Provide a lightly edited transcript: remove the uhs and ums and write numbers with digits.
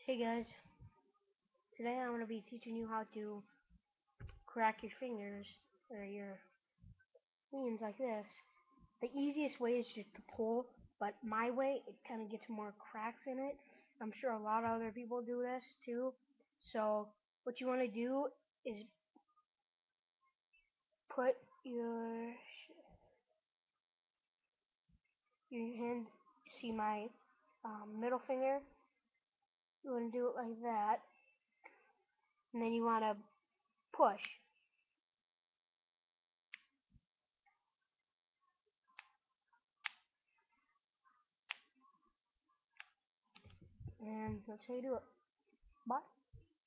Hey guys, today I'm going to be teaching you how to crack your fingers or your hands like this. The easiest way is just to pull, but my way, it kind of gets more cracks in it. I'm sure a lot of other people do this too. So what you want to do is put your hand, see my middle finger, you want to do it like that, and then you want to push. And that's how you do it. Bye.